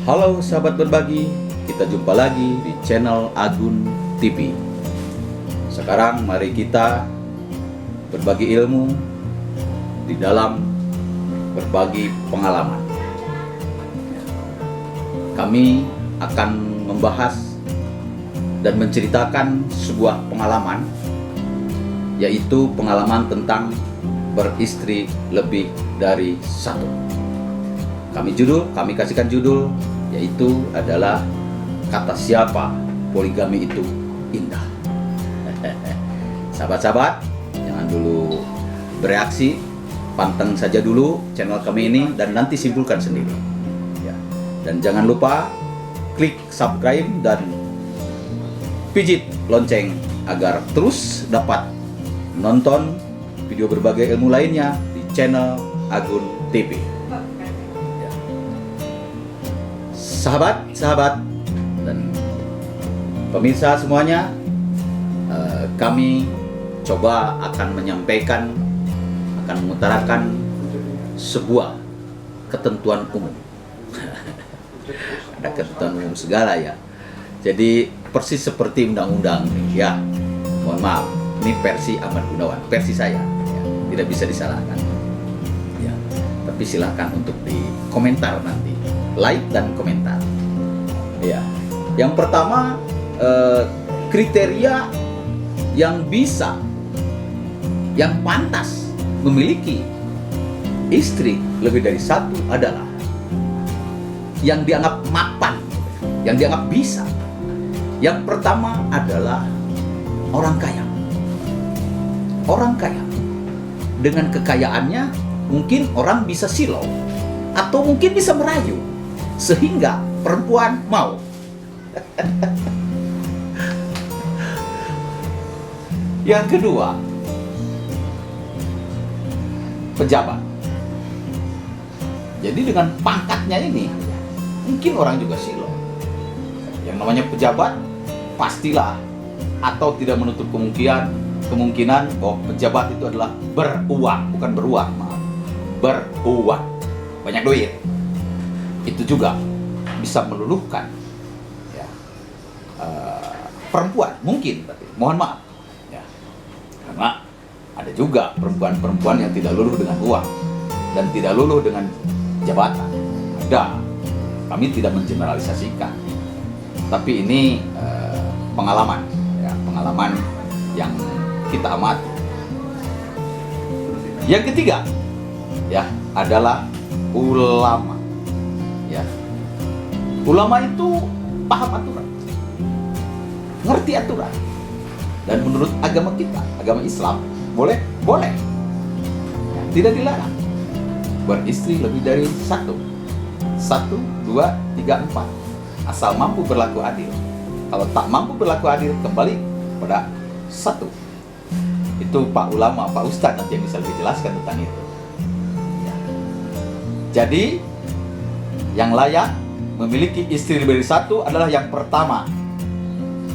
Halo sahabat berbagi, kita jumpa lagi di channel Agun TV. Sekarang mari kita berbagi ilmu di dalam berbagi pengalaman. Kami akan membahas dan menceritakan sebuah pengalaman, yaitu pengalaman tentang beristri lebih dari satu. Kami kasihkan judul, yaitu adalah kata siapa poligami itu indah. Sahabat-sahabat, jangan dulu bereaksi, panteng saja dulu channel kami ini dan nanti simpulkan sendiri. Ya. Dan jangan lupa klik subscribe dan pijit lonceng agar terus dapat nonton video berbagai ilmu lainnya di channel Agun TV. Sahabat-sahabat dan pemirsa semuanya, kami coba akan menyampaikan, akan mengutarakan sebuah ketentuan umum. Ada ketentuan umum segala ya. Jadi persis seperti undang-undang ya. Mohon maaf, ini versi Ahmad Gunawan, versi saya. Ya, tidak bisa disalahkan. Ya, tapi silakan untuk di komentar nanti. Like dan komentar. Ya. Yang pertama, kriteria yang bisa, yang pantas memiliki istri lebih dari satu adalah yang dianggap mapan, yang dianggap bisa. Yang pertama adalah orang kaya. Orang kaya dengan kekayaannya mungkin orang bisa silau atau mungkin bisa merayu sehingga perempuan mau. Yang kedua, pejabat. Jadi dengan pangkatnya ini mungkin orang juga silau. Yang namanya pejabat pastilah atau tidak menutup kemungkinan bahwa pejabat itu adalah beruang, bukan beruang, maaf. Beruang, banyak duit. Itu juga bisa meluluhkan ya, perempuan mungkin, tapi mohon maaf ya, karena ada juga perempuan yang tidak luluh dengan uang dan tidak luluh dengan jabatan. Ada, kami tidak mengeneralisasikan, tapi ini pengalaman ya, pengalaman yang kita amati. Yang ketiga ya adalah ulama. Ya. Ulama itu paham aturan, ngerti aturan, dan menurut agama kita, agama Islam, boleh, ya, tidak dilarang beristri lebih dari satu, 2, 3, 4, asal mampu berlaku adil. Kalau tak mampu berlaku adil, kembali pada satu. Itu Pak Ulama, Pak Ustadz nanti yang bisa lebih jelaskan tentang itu. Ya. Jadi yang layak memiliki istri lebih dari satu adalah yang pertama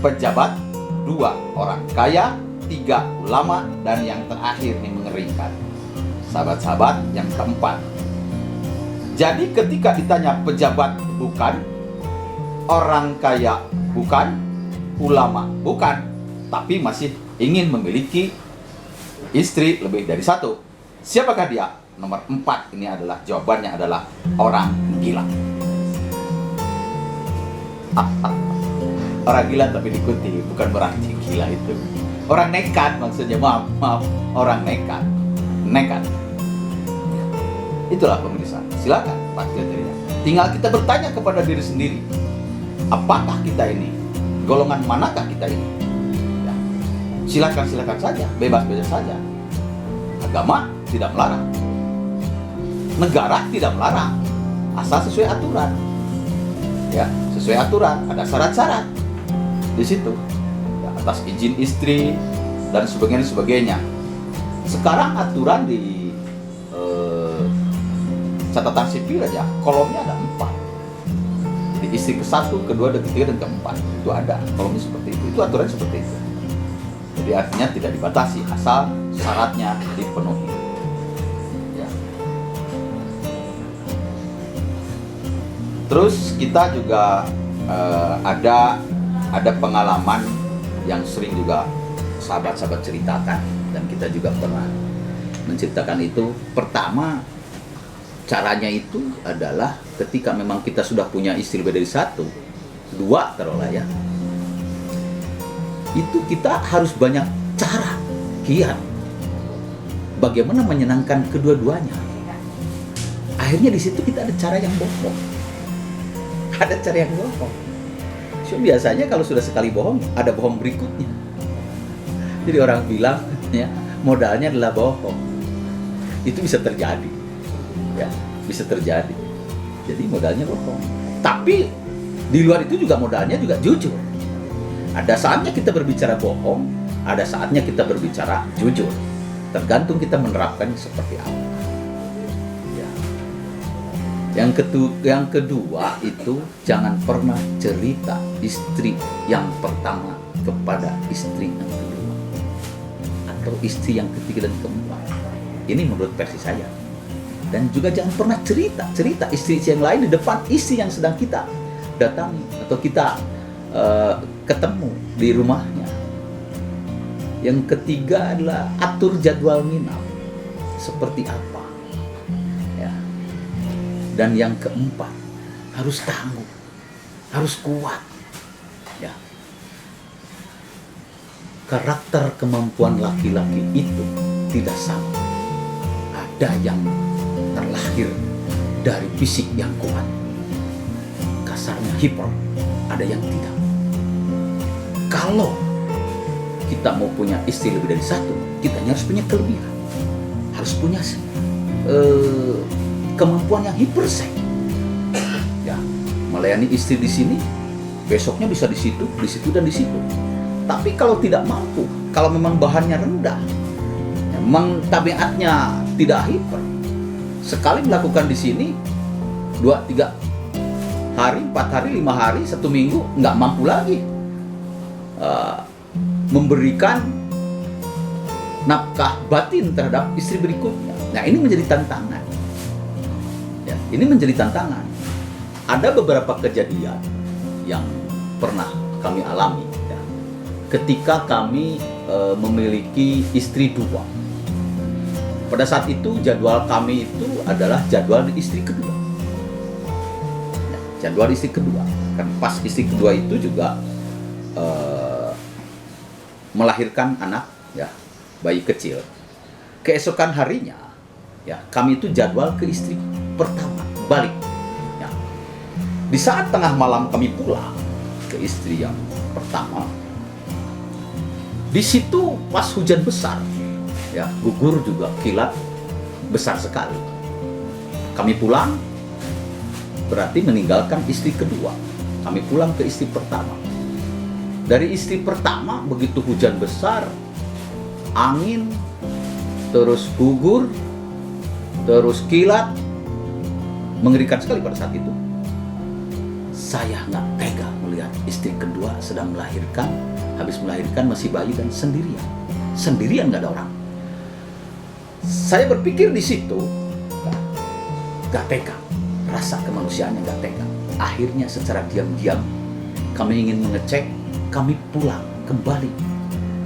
pejabat, 2 orang kaya, 3 ulama, dan yang terakhir ini mengerikan, sahabat-sahabat, yang keempat. Jadi ketika ditanya pejabat bukan, orang kaya bukan, ulama bukan, tapi masih ingin memiliki istri lebih dari satu, siapakah dia? Nomor 4 ini adalah jawabannya adalah orang gila. Orang gila tapi diikuti, bukan berarti gila itu. Orang nekat maksudnya, maaf, orang nekat. Itulah pemirsa. Silakan Pak kriteria. Tinggal kita bertanya kepada diri sendiri, apakah kita ini, golongan manakah kita ini? Ya. Silakan saja, bebas saja. Agama tidak melarang. Negara tidak melarang, asal sesuai aturan. Ya, sesuai aturan, ada syarat-syarat di situ. Ya, atas izin istri dan sebagainya. Sekarang aturan di catatan sipil aja, kolomnya ada 4. Jadi istri ke-1, ke-2, dan ke-3, dan ke-4 itu ada kolomnya seperti itu. Itu aturan seperti itu. Jadi artinya tidak dibatasi asal syaratnya dipenuhi. Terus kita juga ada pengalaman yang sering juga sahabat-sahabat ceritakan, dan kita juga pernah menceritakan itu. Pertama, caranya itu adalah ketika memang kita sudah punya istri lebih dari satu, dua taruhlah ya, itu kita harus banyak cara, kiat bagaimana menyenangkan kedua-duanya. Akhirnya di situ kita ada cara yang bohong. Ada cara yang bohong. So, biasanya kalau sudah sekali bohong, ada bohong berikutnya. Jadi orang bilang, ya, modalnya adalah bohong. Itu bisa terjadi, ya, bisa terjadi. Jadi modalnya bohong. Tapi di luar itu juga modalnya juga jujur. Ada saatnya kita berbicara bohong, ada saatnya kita berbicara jujur. Tergantung kita menerapkan seperti apa. Ya. Yang kedua itu jangan pernah cerita istri yang pertama kepada istri yang kedua, atau istri yang ketiga dan keempat. Ini menurut versi saya. Dan juga jangan pernah cerita istri yang lain di depan istri yang sedang kita datangi atau kita ketemu di rumahnya. Yang ketiga adalah atur jadwal nginap seperti apa, ya. Dan yang keempat, harus tangguh, harus kuat, ya. Karakter kemampuan laki-laki itu tidak sama. Ada yang terlahir dari fisik yang kuat, kasarnya hiper, ada yang tidak. Kalau kita mau punya istri lebih dari satu, kita harus punya kelebihan, harus punya kemampuan yang hipersek, ya, melayani istri di sini, besoknya bisa di situ dan di situ. Tapi kalau tidak mampu, kalau memang bahannya rendah, memang tabiatnya tidak hiper, sekali melakukan di sini 2-3 hari, 4 hari, 5 hari, 1 minggu nggak mampu lagi memberikan nafkah batin terhadap istri berikutnya. Nah, ini menjadi tantangan. Ya, ini menjadi tantangan. Ada beberapa kejadian yang pernah kami alami, ya, ketika kami memiliki istri dua. Pada saat itu jadwal kami itu adalah jadwal istri kedua. Ya, jadwal istri kedua. Kan pas istri kedua itu juga melahirkan anak, ya, bayi kecil. Keesokan harinya, ya, kami itu jadwal ke istri pertama, balik. Ya. Di saat tengah malam kami pulang ke istri yang pertama, di situ pas hujan besar, ya, gugur juga, kilat besar sekali. Kami pulang, berarti meninggalkan istri kedua. Kami pulang ke istri pertama. Dari istri pertama, begitu hujan besar, angin, terus gugur, terus kilat, mengerikan sekali pada saat itu. Saya nggak tega melihat istri kedua sedang melahirkan, habis melahirkan masih bayi dan sendirian nggak ada orang. Saya berpikir di situ, nggak tega, rasa kemanusiaannya nggak tega. Akhirnya secara diam-diam kami ingin mengecek. Kami pulang kembali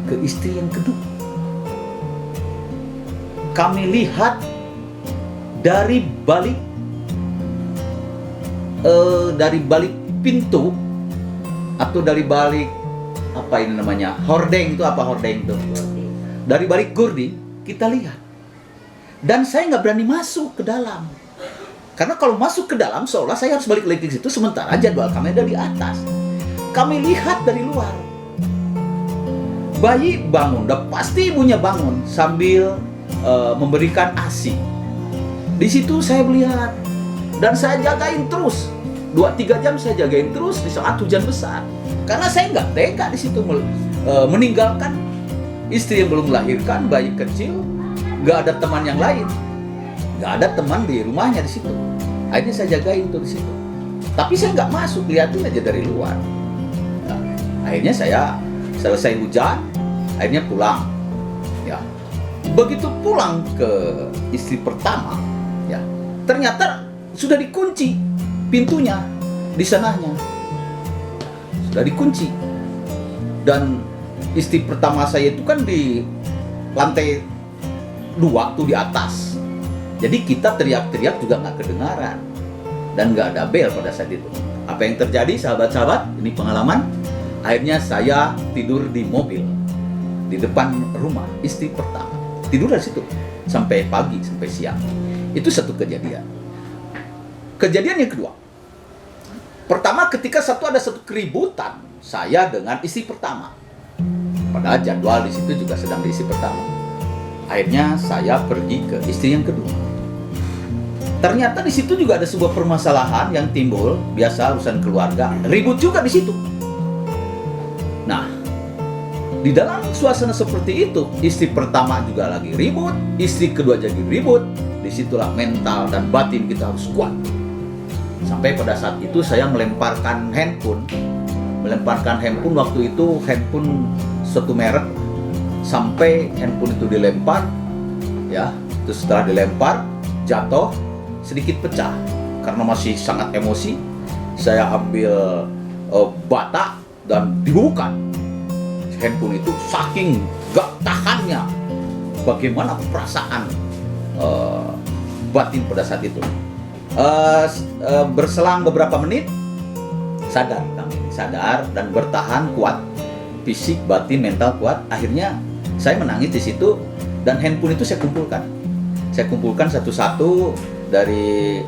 ke istri yang kedua. Kami lihat dari balik pintu atau dari balik apa ini namanya, hordeng itu apa, hordeng itu, dari balik gurding kita lihat. Dan saya nggak berani masuk ke dalam, karena kalau masuk ke dalam seolah saya harus balik lagi ke situ, sementara jadwal kami ada di atas. Kami lihat dari luar, bayi bangun, udah pasti ibunya bangun sambil memberikan ASI. Di situ saya melihat dan saya jagain terus 2-3 jam, saya jagain terus di saat hujan besar, karena saya nggak tega di situ meninggalkan istri yang belum melahirkan, bayi kecil, nggak ada teman yang lain, nggak ada teman di rumahnya di situ. Akhirnya saya jagain tuh di situ, tapi saya nggak masuk, liatin aja dari luar. Akhirnya saya selesai hujan, akhirnya pulang. Ya, begitu pulang ke istri pertama, ya, ternyata sudah dikunci pintunya di sananya sudah dikunci. Dan istri pertama saya itu kan di lantai 2 tuh, di atas. Jadi kita teriak-teriak juga nggak kedengaran dan nggak ada bel pada saat itu. Apa yang terjadi, sahabat-sahabat? Ini pengalaman. Akhirnya saya tidur di mobil di depan rumah istri pertama. Tidur dari situ sampai pagi, sampai siang. Itu satu kejadian. Kejadian yang kedua. Pertama, ketika ada satu keributan saya dengan istri pertama. Padahal jadwal di situ juga sedang di istri pertama. Akhirnya saya pergi ke istri yang kedua. Ternyata di situ juga ada sebuah permasalahan yang timbul, biasa urusan keluarga, ribut juga di situ. Nah, di dalam suasana seperti itu, istri pertama juga lagi ribut, istri kedua jadi ribut. Disitulah mental dan batin kita harus kuat. Sampai pada saat itu saya melemparkan handphone waktu itu, handphone satu merek, sampai handphone itu dilempar, ya, terus setelah dilempar jatuh, sedikit pecah. Karena masih sangat emosi, saya ambil bata dan dibuka handphone itu, saking gak tahannya bagaimana perasaan batin pada saat itu. Berselang beberapa menit sadar dan bertahan kuat, fisik, batin, mental kuat. Akhirnya saya menangis di situ dan handphone itu saya kumpulkan satu-satu dari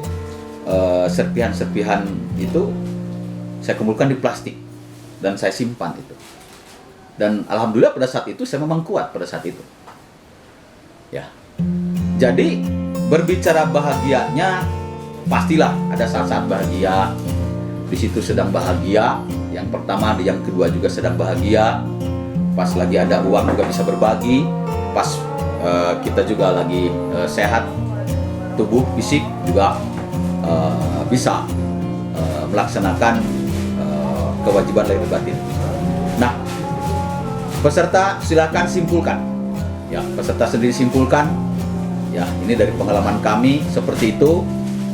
serpihan-serpihan itu, saya kumpulkan di plastik dan saya simpan itu. Dan alhamdulillah pada saat itu saya memang kuat pada saat itu. Ya. Jadi berbicara bahagianya, pastilah ada saat-saat bahagia. Di situ sedang bahagia. Yang pertama, yang kedua juga sedang bahagia. Pas lagi ada uang juga bisa berbagi. Pas kita juga lagi sehat, tubuh fisik juga bisa melaksanakan kewajiban lahir batin. Nah, peserta silakan simpulkan. Ya, peserta sendiri simpulkan. Ya, ini dari pengalaman kami seperti itu.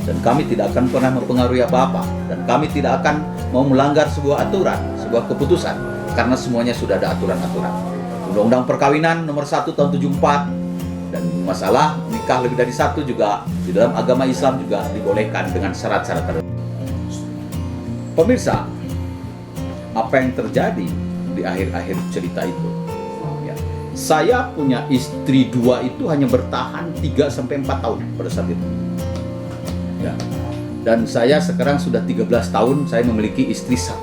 Dan kami tidak akan pernah mempengaruhi apa-apa. Dan kami tidak akan mau melanggar sebuah aturan, sebuah keputusan. Karena semuanya sudah ada aturan-aturan. Undang-Undang Perkawinan nomor 1 tahun 74. Dan masalah nikah lebih dari satu juga di dalam agama Islam juga dibolehkan dengan syarat-syarat tertentu. Pemirsa, apa yang terjadi di akhir-akhir cerita itu? Ya, saya punya istri 2 itu hanya bertahan 3-4 tahun pada saat itu. Ya. Dan saya sekarang sudah 13 tahun saya memiliki istri 1.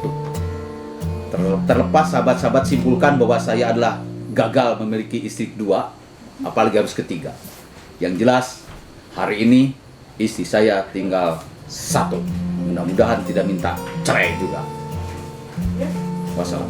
Terlepas sahabat-sahabat simpulkan bahwa saya adalah gagal memiliki istri 2, apalagi harus ketiga. Yang jelas hari ini istri saya tinggal 1. Mudah-mudahan tidak minta cerai juga. Wassalam.